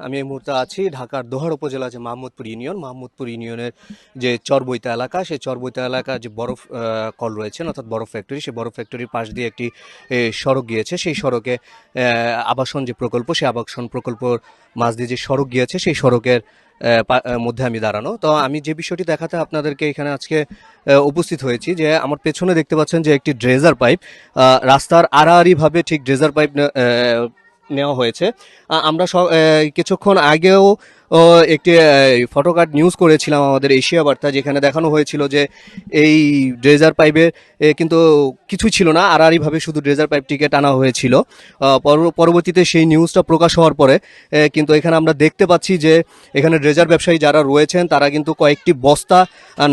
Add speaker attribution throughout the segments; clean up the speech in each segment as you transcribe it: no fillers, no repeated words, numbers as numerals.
Speaker 1: আমি এই মুহূর্তে আছি ঢাকার দোহার উপজেলা যে মাহমুদপুর ইউনিয়নের যে চরবৈতা এলাকা, সেই চরবৈতা এলাকার যে বরফ কল রয়েছেন অর্থাৎ বরফ ফ্যাক্টরি, সেই বরফ ফ্যাক্টরির পাশ দিয়ে একটি সড়ক গিয়েছে। সেই সড়কে আবাসন যে প্রকল্প, সেই আবাসন প্রকল্পর মাঝ দিয়ে যে সড়ক গিয়েছে, সেই সড়কের মধ্যে আমি দাঁড়ানো। তো আমি যে বিষয়টি দেখাতে আপনাদেরকে এখানে আজকে উপস্থিত হয়েছি, যে আমার পেছনে দেখতে পাচ্ছেন যে একটি ড্রেজার পাইপ রাস্তার আড়াআড়িভাবে ঠিক ড্রেজার পাইপ নেওয়া হয়েছে। আমরা কিছুক্ষণ আগেও একটি ফটোকার্ড নিউজ করেছিলাম আমাদের এশিয়া বার্তা, যেখানে দেখানো হয়েছিল যে এই ড্রেজার পাইপের কিন্তু কিছুই ছিল না, আড়াআড়িভাবে শুধু ড্রেজার পাইপটিকে টানা হয়েছিল। পরবর্তীতে সেই নিউজটা প্রকাশ হওয়ার পরে কিন্তু এখানে আমরা দেখতে পাচ্ছি যে এখানে ড্রেজার ব্যবসায়ী যারা রয়েছেন তারা কিন্তু কয়েকটি বস্তা,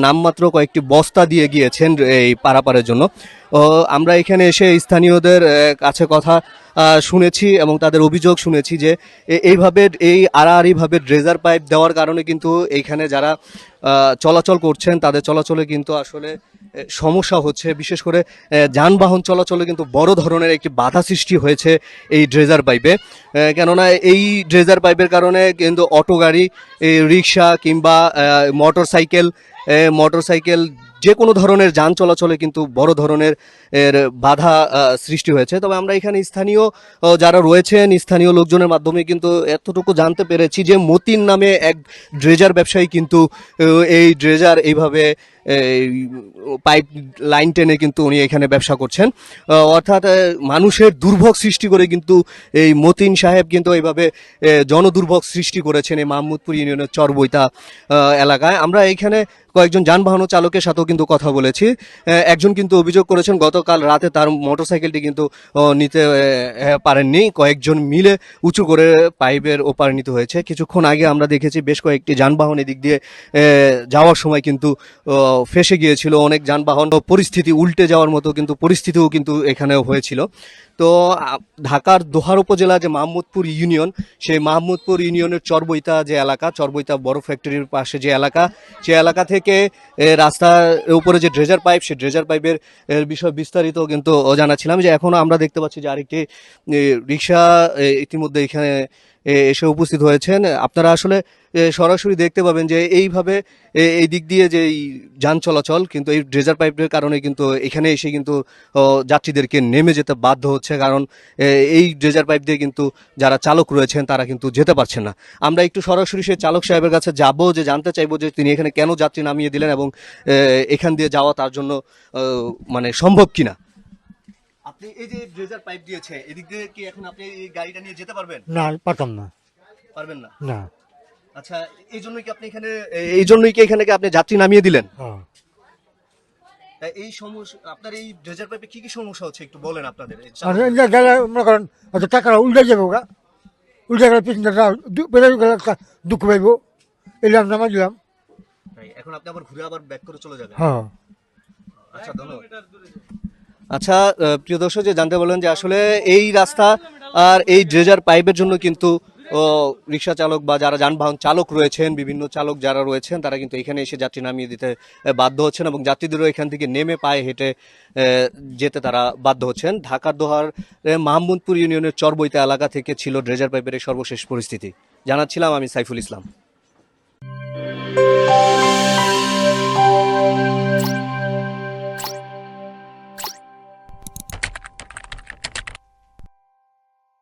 Speaker 1: নামমাত্র কয়েকটি বস্তা দিয়ে গিয়েছেন এই পারাপারের জন্য। আমরা এখানে এসে স্থানীয়দের কাছে কথা শুনেছি এবং তাদের অভিযোগ শুনেছি যে এইভাবে এই আড়াআড়িভাবে ড্রেজার পাইপ দেওয়ার কারণে কিন্তু এইখানে যারা চলাচল করছেন তাদের চলাচলে কিন্তু আসলে সমস্যা হচ্ছে। বিশেষ করে যানবাহন চলাচলে কিন্তু বড় ধরনের একটি বাধা সৃষ্টি হয়েছে এই ড্রেজার পাইপে। কেননা এই ড্রেজার পাইপের কারণে কিন্তু অটো গাড়ি, রিক্সা কিংবা মোটরসাইকেল যে কোনো ধরনের যান চলাচলে কিন্তু বড় ধরনের বাধা সৃষ্টি হয়েছে। তবে আমরা এখানে স্থানীয় যারা রয়েছেন, স্থানীয় লোকজনের মাধ্যমে কিন্তু এতটুকু জানতে পেরেছি যে মতিন নামে এক ড্রেজার ব্যবসায়ী কিন্তু এই ড্রেজার এইভাবে পাইপ লাইন টেনে কিন্তু উনি এখানে ব্যবসা করছেন। অর্থাৎ মানুষের দুর্ভোগ সৃষ্টি করে কিন্তু এই মতিন সাহেব কিন্তু এইভাবে জনদুর্ভোগ সৃষ্টি করেছেন এই মাহমুদপুর ইউনিয়নের চরবৈতা এলাকায়। আমরা এইখানে কয়েকজন যানবাহন চালকের সাথেও কিন্তু কথা বলেছি। একজন কিন্তু অভিযোগ করেছেন গতকাল রাতে তার মোটরসাইকেলটি কিন্তু নিতে পারেননি, কয়েকজন মিলে উঁচু করে পাইপের ওপার নিতে হয়েছে। কিছুক্ষণ আগে আমরা দেখেছি বেশ কয়েকটি যানবাহন এদিক দিয়ে যাওয়ার সময় কিন্তু ফেসে গিয়েছিল, অনেক যানবাহন পরিস্থিতি উল্টে যাওয়ার মতো কিন্তু পরিস্থিতিও কিন্তু এখানেও হয়েছিল। তো ঢাকার দোহার উপজেলা যে মাহমুদপুর ইউনিয়ন, সেই মাহমুদপুর ইউনিয়নের চরবৈতা যে এলাকা, চরবৈতা বড় ফ্যাক্টরির পাশে যে এলাকা, সেই এলাকা থেকে রাস্তার উপরে যে ড্রেজার পাইপ, সেই ড্রেজার পাইপের বিষয় বিস্তারিত কিন্তু জানাচ্ছিলাম। যে এখনও আমরা দেখতে পাচ্ছি যে আরেকটি রিক্সা ইতিমধ্যে এখানে এসে উপস্থিত হয়েছেন। আপনারা আসলে সরাসরি দেখতে পাবেন যে এইভাবে এই দিক দিয়ে যে যান চলাচল কিন্তু এই ড্রেজার পাইপের কারণে কিন্তু এখানে এসে কিন্তু যাত্রীদেরকে নেমে যেতে বাধ্য হচ্ছে, কারণ এই ড্রেজার পাইপ দিয়ে কিন্তু যারা চালক রয়েছেন তারা কিন্তু যেতে পারছেন না। আমরা একটু সরাসরি সেই চালক সাহেবের কাছে যাব, যে জানতে চাইবো যে তিনি এখানে কেন যাত্রী নামিয়ে দিলেন এবং এখান দিয়ে যাওয়া তার জন্য মানে সম্ভব কিনা। আপনি এই যে ড্রেজার পাইপ দিয়েছে, এদিক দিয়ে কি এখন আপনি এই গাড়িটা নিয়ে যেতে পারবেন?
Speaker 2: না, পারতাম না।
Speaker 1: পারবেন না?
Speaker 2: না।
Speaker 1: আচ্ছা, এই জন্যই কি এখানে কি আপনি যাত্রী নামিয়ে দিলেন?
Speaker 2: হ্যাঁ।
Speaker 1: এই সমস্যা আপনার এই ড্রেজার পাইপে কি কি সমস্যা হচ্ছে একটু বলেন আপনাদের।
Speaker 2: আর এই যে গেলে মনে করেন হয়তো টাকাটা উল্টে যাবে, ওরা উল্টে গেলে পিছনটা বেড়ে গেলে দুঃখ পাইব, এলে আমি নামাই দিলাম।
Speaker 1: এখন আপনি আবার ঘুরে আবার ব্যাক করে চলে যাবেন?
Speaker 2: হ্যাঁ।
Speaker 1: আচ্ছা, ধন্যবাদ। আচ্ছা, প্রিয় দর্শক, যে জানতে বললেন যে আসলে এই রাস্তা আর এই ড্রেজার পাইপের জন্য কিন্তু রিক্সা চালক বা যারা যানবাহন চালক রয়েছেন, বিভিন্ন চালক যারা রয়েছেন তারা কিন্তু এখানে এসে যাত্রী নামিয়ে দিতে বাধ্য হচ্ছেন এবং যাত্রীদেরও এখান থেকে নেমে পায়ে হেঁটে যেতে তারা বাধ্য হচ্ছেন। ঢাকার দোহার মাহমুদপুর ইউনিয়নের চরবৈতা এলাকা থেকে ছিল ড্রেজার পাইপের সর্বশেষ পরিস্থিতি। জানাচ্ছিলাম আমি সাইফুল ইসলাম।